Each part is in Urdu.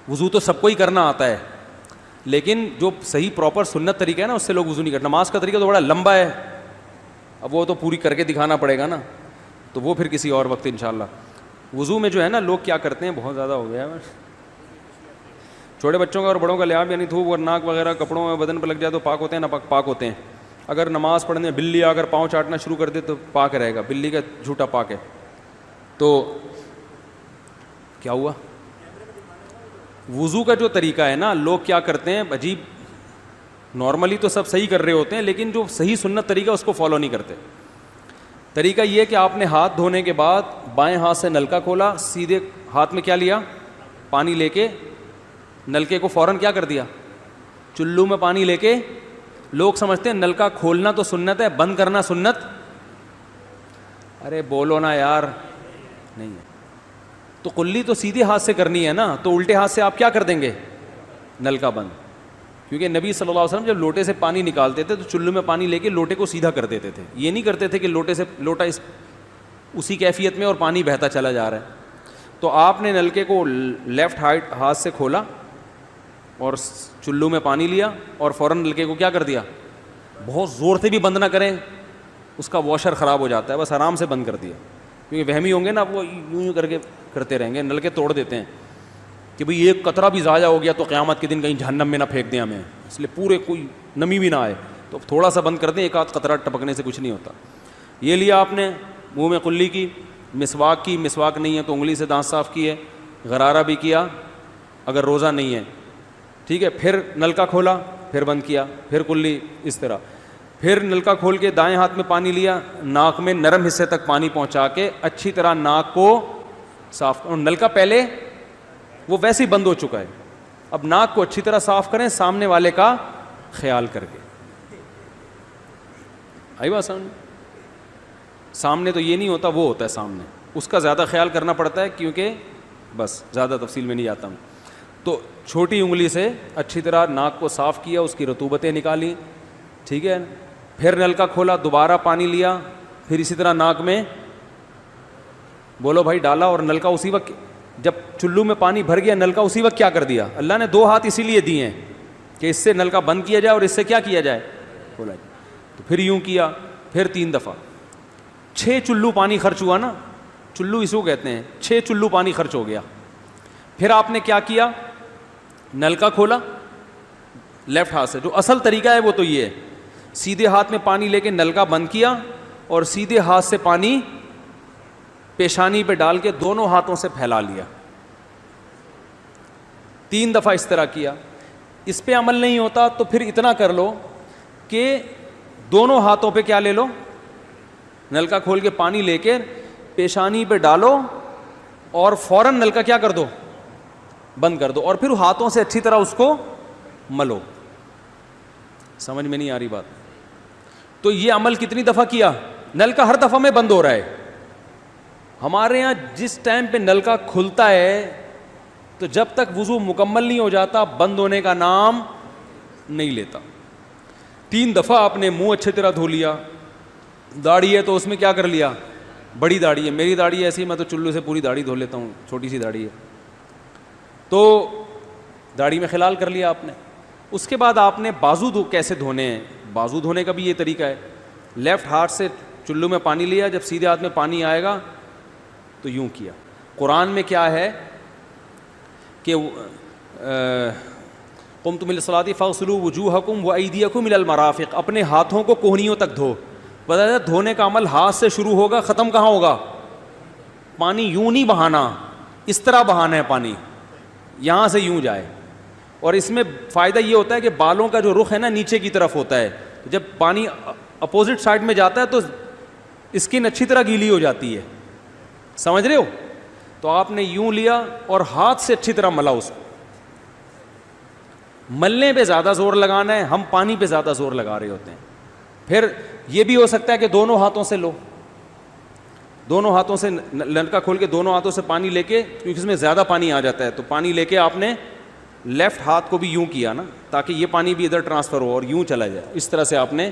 وضو تو سب کو ہی کرنا آتا ہے, لیکن جو صحیح پراپر سنت طریقہ ہے نا اس سے لوگ وضو نہیں کرتے. نماز کا طریقہ تو بڑا لمبا ہے, اب وہ تو پوری کر کے دکھانا پڑے گا نا, تو وہ پھر کسی اور وقت انشاءاللہ. وضو میں جو ہے نا لوگ کیا کرتے ہیں, بہت زیادہ ہو گیا ہے, چھوٹے بچوں کا اور بڑوں کا لحاظ, یعنی تھوک اور ناک وغیرہ کپڑوں میں بدن پہ لگ جائے تو پاک ہوتے ہیں, نہ پاک ہوتے ہیں. اگر نماز پڑھنے بلی اگر پاؤں چاٹنا شروع کر دے تو پاک رہے گا, بلی کا جھوٹا پاک ہے. تو کیا ہوا, وضو کا جو طریقہ ہے نا لوگ کیا کرتے ہیں عجیب, نارملی تو سب صحیح کر رہے ہوتے ہیں لیکن جو صحیح سنت طریقہ اس کو فالو نہیں کرتے. طریقہ یہ کہ آپ نے ہاتھ دھونے کے بعد بائیں ہاتھ سے نلکا کھولا, سیدھے ہاتھ میں کیا لیا, پانی لے کے نلکے کو فوراً کیا کر دیا, چلو میں پانی لے کے. لوگ سمجھتے ہیں نلکا کھولنا تو سنت ہے, بند کرنا سنت. ارے بولو نا یار, نہیں ہے. تو کلی تو سیدھے ہاتھ سے کرنی ہے نا, تو الٹے ہاتھ سے آپ کیا کر دیں گے, نلکا بند. کیونکہ نبی صلی اللہ علیہ وسلم جب لوٹے سے پانی نکالتے تھے تو چلو میں پانی لے کے لوٹے کو سیدھا کر دیتے تھے. یہ نہیں کرتے تھے کہ لوٹے سے لوٹا اسی کیفیت میں اور پانی بہتا چلا جا رہا ہے. تو آپ نے نلکے کو لیفٹ ہاتھ سے کھولا اور چلو میں پانی لیا اور فوراً نلکے کو کیا کر دیا, بہت زور سے بھی بند نہ کریں, اس کا واشر خراب ہو جاتا ہے, بس آرام سے بند کر دیا. کیونکہ وہمی ہوں گے نا, وہ یوں کر کے کرتے رہیں گے, نلکے توڑ دیتے ہیں کہ بھئی ایک قطرہ بھی ضائع ہو گیا تو قیامت کے دن کہیں جہنم میں نہ پھینک دیں ہمیں, اس لیے پورے کوئی نمی بھی نہ آئے, تو تھوڑا سا بند کر دیں, ایک آدھ قطرہ ٹپکنے سے کچھ نہیں ہوتا. یہ لیا آپ نے, منہ میں کلی کی, مسواک کی, مسواک نہیں ہے تو انگلی سے دانت صاف کیے, غرارہ بھی کیا اگر روزہ نہیں ہے, ٹھیک ہے. پھر نلکا کھولا, پھر بند کیا, پھر کلی, اس طرح. پھر نلکا کھول کے دائیں ہاتھ میں پانی لیا, ناک میں نرم حصے تک پانی پہنچا کے اچھی طرح ناک کو صاف. اور نلکا پہلے وہ ویسے ہی بند ہو چکا ہے, اب ناک کو اچھی طرح صاف کریں سامنے والے کا خیال کر کے. آئی بات سمجھ, سامنے تو یہ نہیں ہوتا, وہ ہوتا ہے سامنے, اس کا زیادہ خیال کرنا پڑتا ہے کیونکہ بس زیادہ تفصیل میں نہیں جاتا ہوں. تو چھوٹی انگلی سے اچھی طرح ناک کو صاف کیا, اس کی رطوبتیں نکالی, ٹھیک ہے. پھر نلکا کھولا, دوبارہ پانی لیا, پھر اسی طرح ناک میں بولو بھائی ڈالا, اور نلکا اسی وقت جب چلو میں پانی بھر گیا نلکا اسی وقت کیا کر دیا. اللہ نے 2 ہاتھ اسی لیے دیے ہیں کہ اس سے نلکا بند کیا جائے اور اس سے کیا کیا جائے, کھولا جائے. تو پھر یوں کیا, پھر 3 دفعہ, 6 چلو پانی خرچ ہوا نا, چلو اس کو کہتے ہیں, 6 چلو پانی خرچ ہو گیا. پھر آپ نے کیا کیا, نلکا کھولا لیفٹ ہاتھ سے, جو اصل طریقہ ہے وہ تو یہ ہے, سیدھے ہاتھ میں پانی لے کے نلکا بند کیا اور سیدھے ہاتھ سے پانی پیشانی پہ ڈال کے دونوں ہاتھوں سے پھیلا لیا. 3 دفعہ اس طرح کیا. اس پہ عمل نہیں ہوتا تو پھر اتنا کر لو کہ دونوں ہاتھوں پہ کیا لے لو, نلکا کھول کے پانی لے کے پیشانی پہ ڈالو اور فوراً نلکا کیا کر دو, بند کر دو, اور پھر ہاتھوں سے اچھی طرح اس کو ملو. سمجھ میں نہیں آ رہی بات؟ تو یہ عمل کتنی دفعہ کیا, نلکا ہر دفعہ میں بند ہو رہا ہے. ہمارے ہاں جس ٹائم پہ نلکا کھلتا ہے تو جب تک وضو مکمل نہیں ہو جاتا بند ہونے کا نام نہیں لیتا. 3 دفعہ آپ نے منہ اچھی طرح دھو لیا. داڑھی ہے تو اس میں کیا کر لیا, بڑی داڑھی ہے, میری داڑھی ہے ایسی, میں تو چلو سے پوری داڑھی دھو لیتا ہوں, چھوٹی سی داڑھی ہے, تو داڑھی میں خلال کر لیا آپ نے. اس کے بعد آپ نے بازو کیسے دھونے ہیں, بازو دھونے کا بھی یہ طریقہ ہے. لیفٹ ہاتھ سے چلو میں پانی لیا, جب سیدھے ہاتھ میں پانی آئے گا تو یوں کیا. قرآن میں کیا ہے کہ قمتم الی الصلاۃ فاغسلوا وجوہکم وایدیکم الی المرافق, اپنے ہاتھوں کو کوہنیوں تک دھو. پتہ ہے دھونے کا عمل ہاتھ سے شروع ہوگا, ختم کہاں ہوگا, پانی یوں نہیں بہانا, اس طرح بہانا ہے پانی, یہاں سے یوں جائے. اور اس میں فائدہ یہ ہوتا ہے کہ بالوں کا جو رخ ہے نا نیچے کی طرف ہوتا ہے, جب پانی اپوزٹ سائڈ میں جاتا ہے تو اسکن اچھی طرح گیلی ہو جاتی ہے, سمجھ رہے ہو. تو آپ نے یوں لیا اور ہاتھ سے اچھی طرح ملا اس کو. ملنے پہ زیادہ زور لگانا ہے, ہم پانی پہ زیادہ زور لگا رہے ہوتے ہیں. پھر یہ بھی ہو سکتا ہے کہ دونوں ہاتھوں سے لو, دونوں ہاتھوں سے نلکا کھول کے دونوں ہاتھوں سے پانی لے کے, کیونکہ اس میں زیادہ پانی آ جاتا ہے, تو پانی لے کے آپ نے لیفٹ ہاتھ کو بھی یوں کیا نا, تاکہ یہ پانی بھی ادھر ٹرانسفر ہو اور یوں چلا جائے. اس طرح سے آپ نے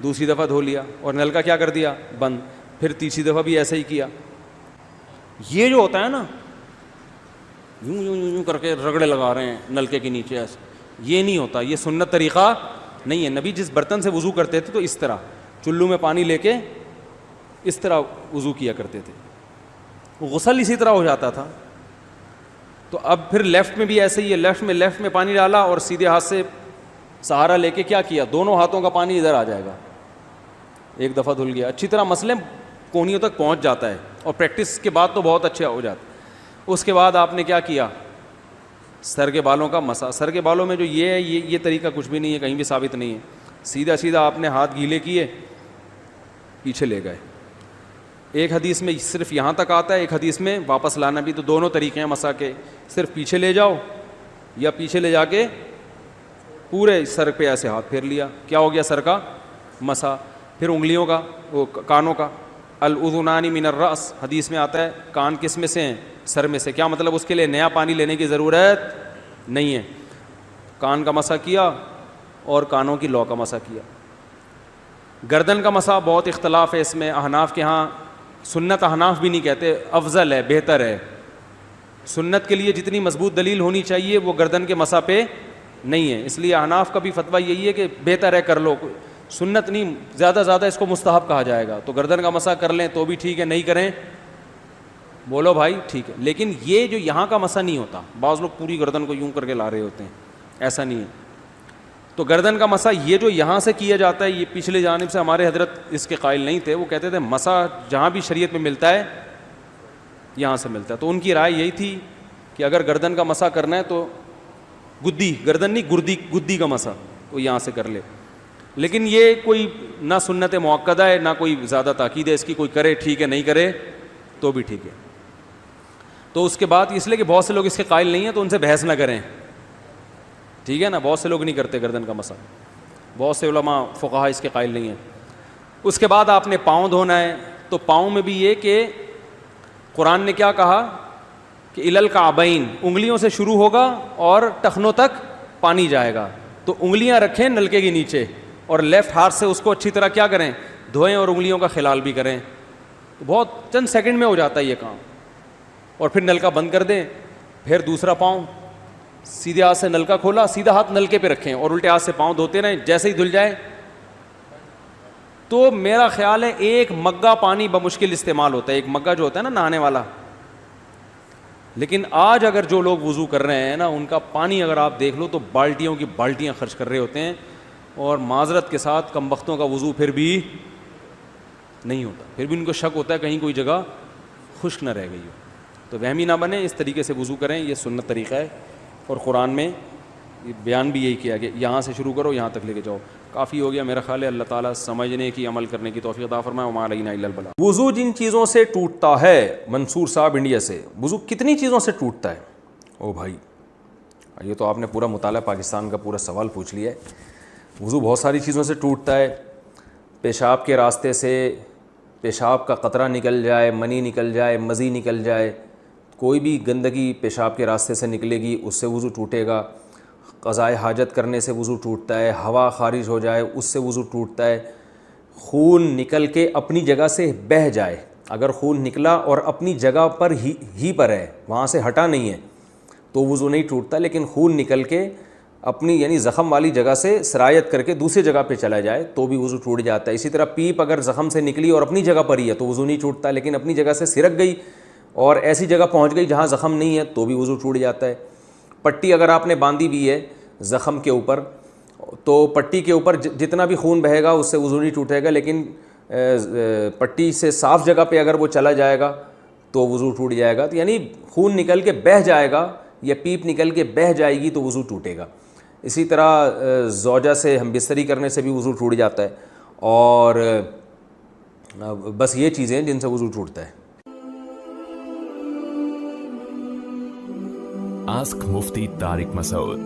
دوسری دفعہ دھو لیا اور نلکا کیا کر دیا, بند. پھر تیسری دفعہ بھی ایسا ہی کیا. یہ جو ہوتا ہے نا یوں یوں یوں یوں کر کے رگڑے لگا رہے ہیں نلکے کے نیچے ایسے. یہ نہیں ہوتا, یہ سنت طریقہ نہیں ہے. نبی جس برتن سے وضو کرتے تھے تو اس طرح چلو میں پانی لے کے اس طرح وضو کیا کرتے تھے, غسل اسی طرح ہو جاتا تھا. تو اب پھر لیفٹ میں بھی ایسے ہی ہے, لیفٹ میں پانی ڈالا اور سیدھے ہاتھ سے سہارا لے کے کیا کیا, دونوں ہاتھوں کا پانی ادھر آ جائے گا, ایک دفعہ دھل گیا, اچھی طرح مسئلے کونیوں تک پہنچ جاتا ہے, اور پریکٹس کے بعد تو بہت اچھا ہو جاتا ہے. اس کے بعد آپ نے کیا کیا, سر کے بالوں کا مسا. سر کے بالوں میں جو یہ ہے یہ طریقہ کچھ بھی نہیں ہے, کہیں بھی ثابت نہیں ہے. سیدھا آپ نے ہاتھ گیلے کیے, پیچھے لے گئے. ایک حدیث میں صرف یہاں تک آتا ہے, ایک حدیث میں واپس لانا بھی. تو دونوں طریقے ہیں مسا کے, صرف پیچھے لے جاؤ یا پیچھے لے جا کے پورے سر پہ ایسے ہاتھ پھیر لیا, کیا ہو گیا سر کا مسا. پھر انگلیوں کا, وہ کانوں کا, الاذنان من الراس, حدیث میں آتا ہے کان کس میں سے ہیں, سر میں سے. کیا مطلب, اس کے لیے نیا پانی لینے کی ضرورت نہیں ہے. کان کا مسا کیا اور کانوں کی لو کا مسا کیا. گردن کا مسا بہت اختلاف ہے اس میں. احناف کے ہاں سنت, احناف بھی نہیں کہتے, افضل ہے, بہتر ہے. سنت کے لیے جتنی مضبوط دلیل ہونی چاہیے وہ گردن کے مسا پہ نہیں ہے, اس لیے احناف کا بھی فتویٰ یہی ہے کہ بہتر ہے کر لو, سنت نہیں, زیادہ اس کو مستحب کہا جائے گا. تو گردن کا مسا کر لیں تو بھی ٹھیک ہے, نہیں کریں بولو بھائی ٹھیک ہے. لیکن یہ جو یہاں کا مسا نہیں ہوتا, بعض لوگ پوری گردن کو یوں کر کے لا رہے ہوتے ہیں, ایسا نہیں ہے. تو گردن کا مسا یہ جو یہاں سے کیا جاتا ہے, یہ پچھلے جانب سے ہمارے حضرت اس کے قائل نہیں تھے. وہ کہتے تھے مسا جہاں بھی شریعت میں ملتا ہے یہاں سے ملتا ہے. تو ان کی رائے یہی تھی کہ اگر گردن کا مسا کرنا ہے تو گدی, گردن نہیں گدی کا مسا, تو یہاں سے کر لے. لیکن یہ کوئی نہ سنت مؤکدہ ہے نہ کوئی زیادہ تاکید ہے اس کی, کوئی کرے ٹھیک ہے, نہیں کرے تو بھی ٹھیک ہے. تو اس کے بعد اس لیے کہ بہت سے لوگ اس کے قائل نہیں ہیں تو ان سے بحث نہ کریں, ٹھیک ہے نا. بہت سے لوگ نہیں کرتے گردن کا مسا, بہت سے علماء فقہا اس کے قائل نہیں ہیں. اس کے بعد آپ نے پاؤں دھونا ہے. تو پاؤں میں بھی یہ کہ قرآن نے کیا کہا کہ الی الکعبین, انگلیوں سے شروع ہوگا اور ٹخنوں تک پانی جائے گا. تو انگلیاں رکھیں نلکے کے نیچے اور لیفٹ ہاتھ سے اس کو اچھی طرح کیا کریں, دھوئیں, اور انگلیوں کا خلال بھی کریں. تو بہت چند سیکنڈ میں ہو جاتا ہے یہ کام. اور پھر نلکا بند کر دیں. پھر دوسرا پاؤں, سیدھے ہاتھ سے نلکا کھولا, سیدھا ہاتھ نلکے پہ رکھیں اور الٹے ہاتھ سے پاؤں دھوتے رہیں. جیسے ہی دھل جائے تو میرا خیال ہے ایک مگا پانی بمشکل استعمال ہوتا ہے, ایک مگا جو ہوتا ہے نا نہانے والا. لیکن آج اگر جو لوگ وضو کر رہے ہیں نا, ان کا پانی اگر آپ دیکھ لو تو بالٹیوں کی بالٹیاں خرچ کر رہے ہوتے ہیں, اور معذرت کے ساتھ کم بختوں کا وضو پھر بھی نہیں ہوتا. پھر بھی ان کو شک ہوتا ہے کہیں کوئی جگہ خشک نہ رہ گئی ہو. تو وہمی نہ بنے, اس طریقے سے وضو کریں, یہ سنت طریقہ ہے. اور قرآن میں بیان بھی یہی کیا کہ یہاں سے شروع کرو یہاں تک لے کے جاؤ. کافی ہو گیا میرا خیال ہے. اللہ تعالیٰ سمجھنے کی, عمل کرنے کی توفیق عطا فرمائے. وما علینا الا البلاغ. وضو جن چیزوں سے ٹوٹتا ہے, منصور صاحب انڈیا سے, وضو کتنی چیزوں سے ٹوٹتا ہے؟ او بھائی, یہ تو آپ نے پورا مطالعہ پاکستان کا پورا سوال پوچھ لیا ہے. وضو بہت ساری چیزوں سے ٹوٹتا ہے. پیشاب کے راستے سے پیشاب کا قطرہ نکل جائے, منی نکل جائے, مزی نکل جائے, کوئی بھی گندگی پیشاب کے راستے سے نکلے گی اس سے وضو ٹوٹے گا. قضائے حاجت کرنے سے وضو ٹوٹتا ہے. ہوا خارج ہو جائے اس سے وضو ٹوٹتا ہے. خون نکل کے اپنی جگہ سے بہہ جائے, اگر خون نکلا اور اپنی جگہ پر ہی پر ہے, وہاں سے ہٹا نہیں ہے, تو وضو نہیں ٹوٹتا. لیکن خون نکل کے اپنی یعنی زخم والی جگہ سے سرایت کر کے دوسری جگہ پہ چلا جائے تو بھی وضو ٹوٹ جاتا ہے. اسی طرح پیپ اگر زخم سے نکلی اور اپنی جگہ پر ہی ہے تو وضو نہیں ٹوٹتا, لیکن اپنی جگہ سے سرک گئی اور ایسی جگہ پہنچ گئی جہاں زخم نہیں ہے تو بھی وضو ٹوٹ جاتا ہے. پٹی اگر آپ نے باندھی بھی ہے زخم کے اوپر, تو پٹی کے اوپر جتنا بھی خون بہے گا اس سے وضو نہیں ٹوٹے گا, لیکن پٹی سے صاف جگہ پہ اگر وہ چلا جائے گا تو وضو ٹوٹ جائے گا. تو یعنی خون نکل کے بہہ جائے گا یا پیپ نکل کے بہہ جائے گی تو وضو ٹوٹے گا. اسی طرح زوجہ سے ہم بستری کرنے سے بھی وضو ٹوٹ جاتا ہے. اور بس یہ چیزیں جن سے وضو ٹوٹتا ہے. آسک مفتی طارق مسعود.